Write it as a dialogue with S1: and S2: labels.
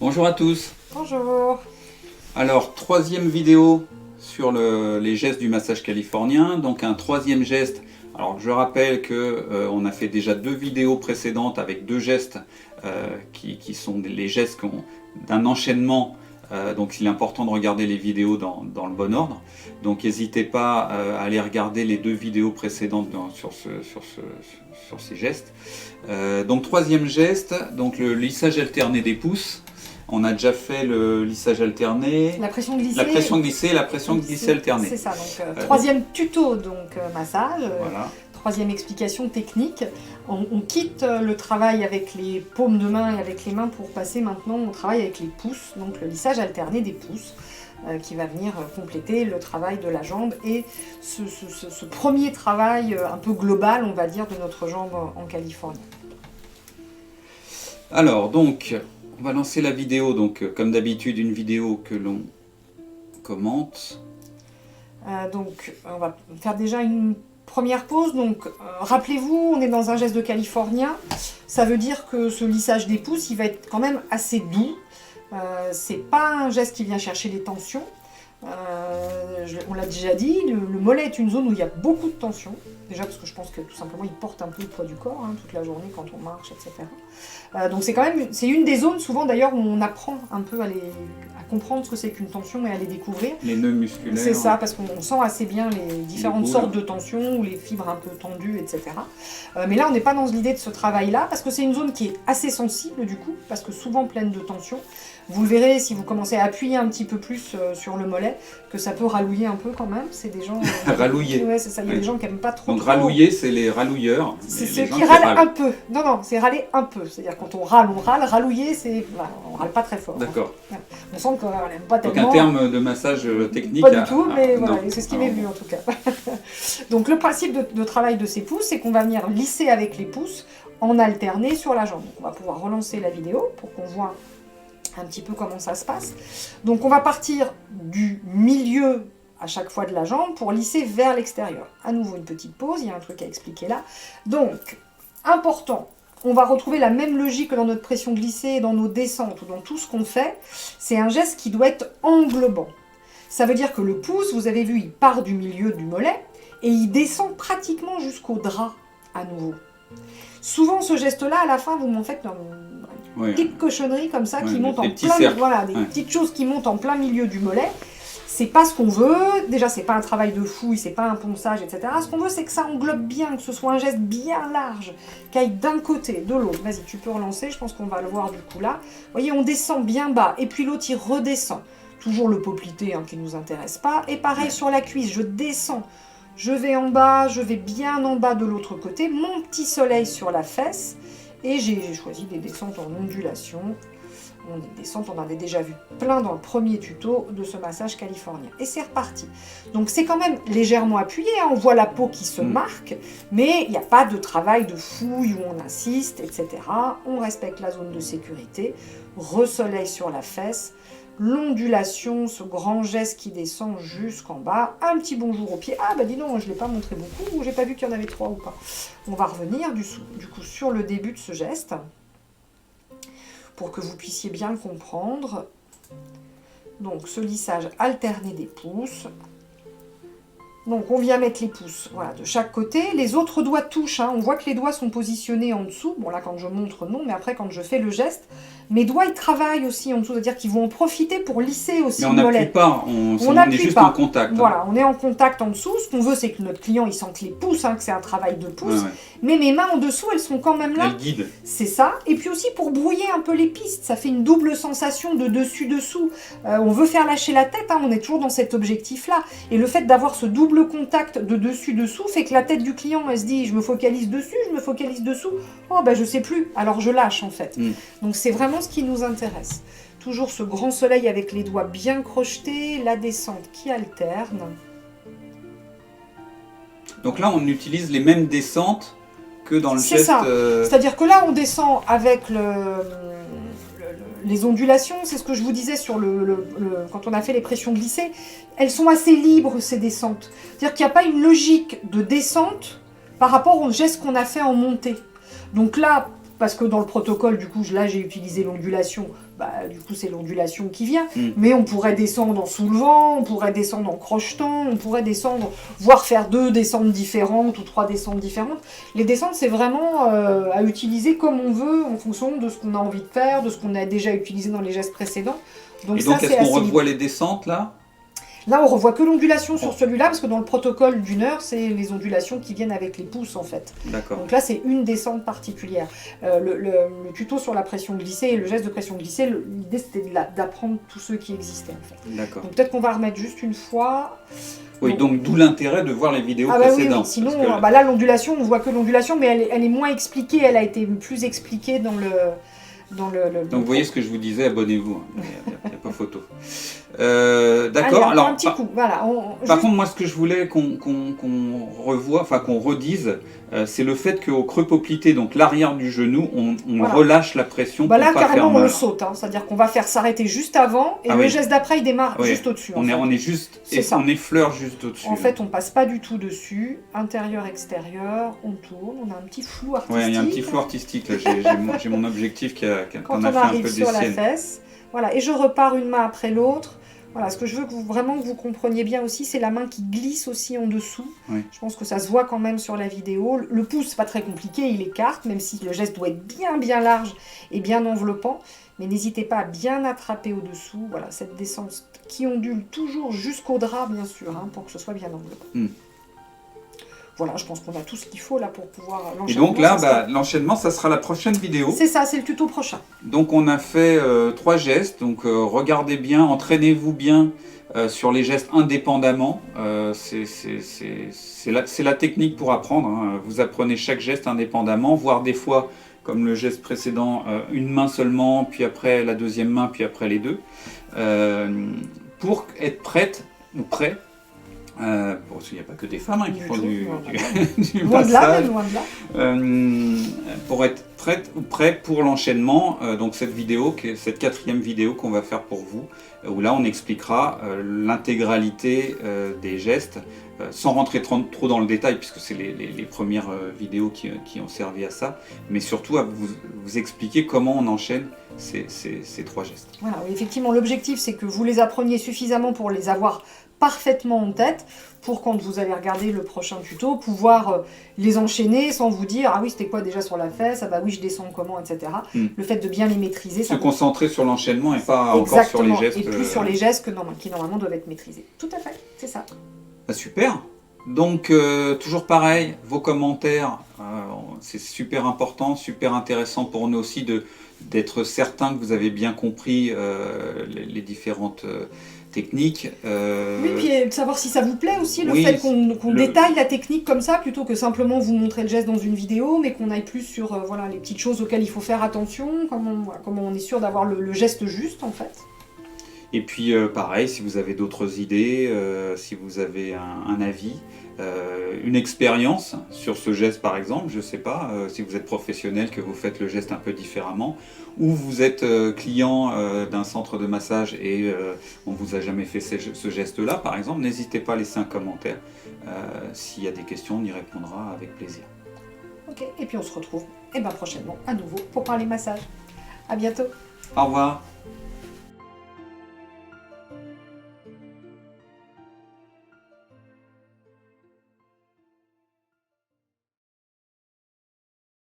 S1: Bonjour à tous.
S2: Bonjour.
S1: Alors, troisième vidéo sur les gestes du massage californien. Donc un troisième geste. Alors je rappelle que on a fait déjà 2 vidéos précédentes avec 2 gestes qui sont les gestes d'un enchaînement. Donc il est important de regarder les vidéos dans le bon ordre. Donc n'hésitez pas à aller regarder les 2 vidéos précédentes sur ces gestes. Donc troisième geste, donc le lissage alterné des pouces. On a déjà fait le lissage alterné,
S2: la pression glissée
S1: et la pression glissée alternée.
S2: C'est ça, donc troisième tuto, massage,
S1: voilà.
S2: Troisième explication technique. On quitte le travail avec les paumes de main et avec les mains pour passer maintenant au travail avec les pouces, donc le lissage alterné des pouces qui va venir compléter le travail de la jambe et ce premier travail un peu global, on va dire, de notre jambe en Californie.
S1: Alors donc, on va lancer la vidéo, donc comme d'habitude une vidéo que l'on commente.
S2: Donc on va faire déjà une première pause. Donc rappelez-vous, on est dans un geste de californien. Ça veut dire que ce lissage des pouces, il va être quand même assez doux. C'est pas un geste qui vient chercher les tensions. On l'a déjà dit, le mollet est une zone où il y a beaucoup de tension. Déjà parce que je pense que tout simplement il porte un peu le poids du corps toute la journée quand on marche, etc. Donc c'est une des zones souvent d'ailleurs où on apprend un peu à comprendre ce que c'est qu'une tension et à les découvrir.
S1: Les nœuds musculaires.
S2: C'est ça, parce qu'on sent assez bien les différentes sortes de tensions ou les fibres un peu tendues, etc. Mais là on n'est pas dans l'idée de ce travail-là parce que c'est une zone qui est assez sensible du coup, parce que souvent pleine de tension. Vous le verrez si vous commencez à appuyer un petit peu plus sur le mollet, que ça peut ralouiller un peu quand même. C'est des gens...
S1: Ralouiller.
S2: Ouais, c'est ça. Il y a des gens qui n'aiment pas trop.
S1: Donc ralouiller, c'est les ralouilleurs.
S2: C'est ceux qui râlent un peu. Non, c'est râler un peu. C'est-à-dire quand on râle, on râle. Ralouiller, c'est... Voilà, on râle pas très fort.
S1: D'accord.
S2: Ouais. On sent qu'on n'aime pas tellement.
S1: Donc un terme de massage technique.
S2: Pas du tout, mais voilà, c'est ce qui m'est venu en tout cas. Donc le principe de travail de ces pouces, c'est qu'on va venir lisser avec les pouces en alterné sur la jambe. Donc, on va pouvoir relancer la vidéo pour qu'on voit un petit peu comment ça se passe. Donc on va partir du milieu à chaque fois de la jambe pour lisser vers l'extérieur. À nouveau une petite pause, il y a un truc à expliquer là. Donc, important, on va retrouver la même logique que dans notre pression glissée, dans nos descentes ou dans tout ce qu'on fait. C'est un geste qui doit être englobant. Ça veut dire que le pouce, vous avez vu, il part du milieu du mollet et il descend pratiquement jusqu'au drap à nouveau. Souvent, ce geste-là, à la fin, vous m'en faites une petite cochonnerie comme ça qui monte en plein... Voilà, des petites choses qui montent en plein milieu du mollet. C'est pas ce qu'on veut. Déjà, c'est pas un travail de fouille, c'est pas un ponçage, etc. Ce qu'on veut, c'est que ça englobe bien, que ce soit un geste bien large, qui aille d'un côté, de l'autre. Vas-y, tu peux relancer, je pense qu'on va le voir du coup là. Vous voyez, on descend bien bas, et puis l'autre, il redescend. Toujours le poplité qui nous intéresse pas. Et pareil sur la cuisse, je descends. Je vais en bas, je vais bien en bas de l'autre côté, mon petit soleil sur la fesse, et j'ai choisi des descentes en ondulation. Des descentes, on avait déjà vu plein dans le premier tuto de ce massage californien. Et c'est reparti. Donc c'est quand même légèrement appuyé, on voit la peau qui se marque, mais il n'y a pas de travail de fouille où on insiste, etc. On respecte la zone de sécurité, re-soleil sur la fesse, l'ondulation, ce grand geste qui descend jusqu'en bas, un petit bonjour au pied. Ah bah dis donc, je ne l'ai pas montré beaucoup, ou j'ai pas vu qu'il y en avait 3 ou pas. On va revenir du coup sur le début de ce geste, pour que vous puissiez bien le comprendre. Donc ce lissage alterné des pouces. Donc on vient mettre les pouces de chaque côté. Les autres doigts touchent, on voit que les doigts sont positionnés en dessous. Bon là quand je montre non, mais après quand je fais le geste, mes doigts ils travaillent aussi en dessous, c'est-à-dire qu'ils vont en profiter pour lisser aussi le mollet.
S1: Mais on n'appuie pas, on est juste en contact.
S2: Voilà, on est en contact en dessous. Ce qu'on veut, c'est que notre client il sente les pouces, que c'est un travail de pouces. Mais mes mains en dessous, elles sont quand même là.
S1: Elles guident.
S2: C'est ça. Et puis aussi pour brouiller un peu les pistes, ça fait une double sensation de dessus-dessous. On veut faire lâcher la tête, on est toujours dans cet objectif-là. Et le fait d'avoir ce double contact de dessus-dessous fait que la tête du client, elle se dit, je me focalise dessus, je me focalise dessous. Oh, ben je sais plus. Alors je lâche en fait. Donc c'est vraiment ce qui nous intéresse. Toujours ce grand soleil avec les doigts bien crochetés, la descente qui alterne.
S1: Donc là, on utilise les mêmes descentes que dans le geste...
S2: C'est ça. C'est-à-dire que là, on descend avec les ondulations. C'est ce que je vous disais sur quand on a fait les pressions glissées. Elles sont assez libres, ces descentes. C'est-à-dire qu'il n'y a pas une logique de descente par rapport au geste qu'on a fait en montée. Donc là, parce que dans le protocole, du coup, là j'ai utilisé l'ondulation, du coup c'est l'ondulation qui vient, mais on pourrait descendre en soulevant, on pourrait descendre en crochetant, on pourrait descendre, voire faire 2 descentes différentes ou 3 descentes différentes. Les descentes, c'est vraiment à utiliser comme on veut, en fonction de ce qu'on a envie de faire, de ce qu'on a déjà utilisé dans les gestes précédents.
S1: Donc, est-ce qu'on revoit les descentes là ?
S2: Là, on revoit que l'ondulation sur celui-là, parce que dans le protocole d'une heure, c'est les ondulations qui viennent avec les pouces, en fait.
S1: D'accord.
S2: Donc là, c'est une descente particulière. Le tuto sur la pression glissée et le geste de pression glissée, l'idée, c'était d'apprendre tous ceux qui existaient, en fait.
S1: D'accord.
S2: Donc peut-être qu'on va remettre juste une fois.
S1: Oui, donc d'où l'intérêt de voir les vidéos précédentes.
S2: Oui. Sinon, là, l'ondulation, on voit que l'ondulation, mais elle est moins expliquée, elle a été plus expliquée dans le... Donc
S1: vous voyez ce que je vous disais, abonnez-vous, il n'y a pas photo. D'accord, alors
S2: un petit coup, voilà.
S1: Par contre, moi ce que je voulais qu'on revoie, enfin qu'on redise, c'est le fait qu'au creux poplité, donc l'arrière du genou, on relâche la pression pour
S2: là,
S1: pas
S2: carrément,
S1: faire mal.
S2: On le saute, c'est-à-dire qu'on va faire s'arrêter juste avant, et le geste d'après, il démarre juste au-dessus.
S1: On est juste, on effleure juste au-dessus.
S2: En fait, on passe pas du tout dessus, intérieur-extérieur, on tourne, on a un petit flou artistique.
S1: Oui, il y a un petit flou artistique, là, j'ai mon objectif qui a fait un peu des siennes.
S2: Quand on arrive sur la fesse, voilà, et je repars une main après l'autre. Voilà, ce que je veux vraiment que vous compreniez bien aussi, c'est la main qui glisse aussi en dessous.
S1: Oui.
S2: Je pense que ça se voit quand même sur la vidéo. Le pouce, c'est pas très compliqué, il écarte, même si le geste doit être bien large et bien enveloppant. Mais n'hésitez pas à bien attraper au-dessous. Voilà, cette descente qui ondule toujours jusqu'au drap, bien sûr, pour que ce soit bien enveloppé. Voilà, je pense qu'on a tout ce qu'il faut là pour pouvoir l'enchaînement.
S1: Et donc là, l'enchaînement, ça sera la prochaine vidéo.
S2: C'est ça, c'est le tuto prochain.
S1: Donc on a fait 3 gestes, donc regardez bien, entraînez-vous bien sur les gestes indépendamment. C'est la technique pour apprendre, Vous apprenez chaque geste indépendamment, voire des fois, comme le geste précédent, une main seulement, puis après la deuxième main, puis après les deux, pour être prête ou prêt. Il n'y a pas que des femmes qui font du massage.
S2: Loin de là.
S1: Pour être prête ou prêt pour l'enchaînement, donc cette 4e vidéo qu'on va faire pour vous, où là on expliquera l'intégralité des gestes, sans rentrer trop dans le détail, puisque c'est les premières vidéos qui ont servi à ça, mais surtout à vous expliquer comment on enchaîne ces 3 gestes.
S2: Voilà, oui, effectivement, l'objectif c'est que vous les appreniez suffisamment pour les avoir parfaitement en tête, pour quand vous allez regarder le prochain tuto, pouvoir les enchaîner sans vous dire « Ah oui, c'était quoi déjà sur la fesse ? Ah bah oui, je descends comment ?» etc. Le fait de bien les maîtriser.
S1: Se concentrer sur l'enchaînement et pas encore sur les gestes.
S2: Et plus sur les gestes qui normalement doivent être maîtrisés. Tout à fait, c'est ça.
S1: Super. Donc, toujours pareil, vos commentaires, c'est super important, super intéressant pour nous aussi d'être certain que vous avez bien compris les différentes techniques.
S2: Oui, puis de savoir si ça vous plaît aussi, le fait qu'on détaille la technique comme ça, plutôt que simplement vous montrer le geste dans une vidéo, mais qu'on aille plus sur les petites choses auxquelles il faut faire attention, comment on est sûr d'avoir le geste juste en fait.
S1: Et puis pareil, si vous avez d'autres idées, si vous avez un avis, une expérience sur ce geste par exemple, je ne sais pas, si vous êtes professionnel, que vous faites le geste un peu différemment, ou vous êtes client d'un centre de massage et on ne vous a jamais fait ce geste-là par exemple, n'hésitez pas à laisser un commentaire. S'il y a des questions, on y répondra avec plaisir.
S2: Ok, et puis on se retrouve prochainement à nouveau pour parler massage. À bientôt.
S1: Au revoir.